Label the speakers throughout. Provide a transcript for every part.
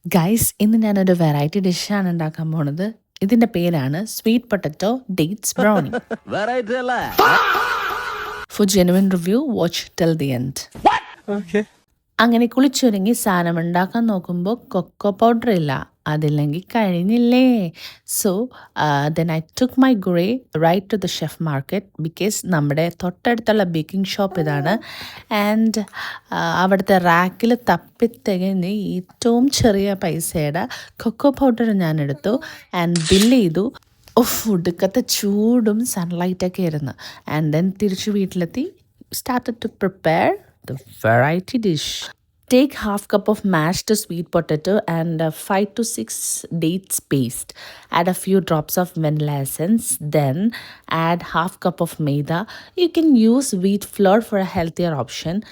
Speaker 1: Guys, ഇന്ന് ഞാനൊരു variety ഡിഷാണ് ഉണ്ടാക്കാൻ പോണത്. ഇതിന്റെ പേരാണ് sweet potato dates brownie. For genuine review watch till the end. അങ്ങനെ കുളിച്ചൊരുങ്ങി സാധനം ഉണ്ടാക്കാൻ നോക്കുമ്പോൾ കൊക്കോ പൗഡർ ഇല്ല. അതില്ലെങ്കിൽ കഴിഞ്ഞില്ലേ. So then I took my grey right to the chef market because നമ്മുടെ തൊട്ടടുത്തുള്ള ബേക്കിംഗ് ഷോപ്പ് ഇതാണ്. ആൻഡ് അവിടുത്തെ റാക്കിൽ തപ്പിത്തികഞ്ഞ് ഏറ്റവും ചെറിയ പൈസയുടെ കൊക്കോ പൗഡർ ഞാൻ എടുത്തു ആൻഡ് ബില്ല് ചെയ്തു. ഒടുക്കത്തെ ചൂടും സൺലൈറ്റൊക്കെ ആയിരുന്നു. ആൻഡ് ദെൻ തിരിച്ച് വീട്ടിലെത്തി started to prepare the variety dish. Take half cup of mashed sweet potato and 5 to 6 dates paste. Add a few drops of vanilla essence. Then add half cup of maida. You can use wheat flour for a healthier option.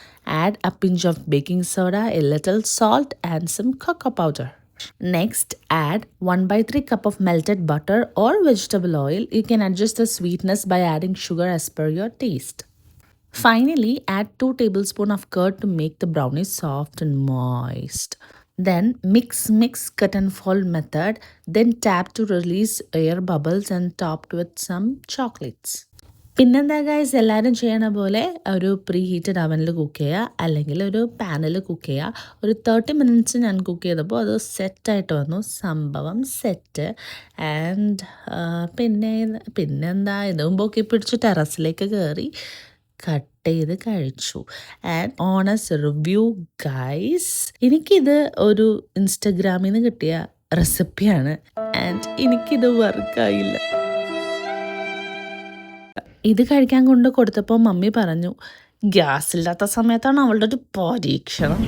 Speaker 1: Add a pinch of baking soda, a little salt and some cocoa powder. Next, add 1/3 cup of melted butter or vegetable oil. You can adjust the sweetness by adding sugar as per your taste. Finally, add 2 tablespoons of curd to make the brownies soft and moist. Then mix, cut and fold method. Then tap to release air bubbles and top with some chocolates. പിന്നെന്താ guys, എല്ലാവരും ചെയ്യണ പോലെ ഒരു pre heated അവനിൽ cook ചെയ്യുക, അല്ലെങ്കിൽ ഒരു പാനിൽ കുക്ക് ചെയ്യുക. ഒരു 30 minutes ഞാൻ കുക്ക് ചെയ്തപ്പോൾ അത് സെറ്റായിട്ട് വന്നു. സംഭവം സെറ്റ്. ആൻഡ് പിന്നെന്താ, ഇതും പൊക്കി പിടിച്ച് ടെറസിലേക്ക് കയറി കട്ട് ചെയ്ത് കഴിച്ചു. ആൻഡ് ഓണസ്റ്റ് റിവ്യൂ ഗൈസ്, എനിക്കിത് ഒരു ഇൻസ്റ്റഗ്രാമിൽ നിന്ന് കിട്ടിയ റെസിപ്പിയാണ്. ആൻഡ് എനിക്കിത് വർക്കായില്ല. ഇത് കഴിക്കാൻ കൊണ്ട് കൊടുത്തപ്പോൾ മമ്മി പറഞ്ഞു, ഗ്യാസ് ഇല്ലാത്ത സമയത്താണ് അവളുടെ ഒരു പരീക്ഷണം.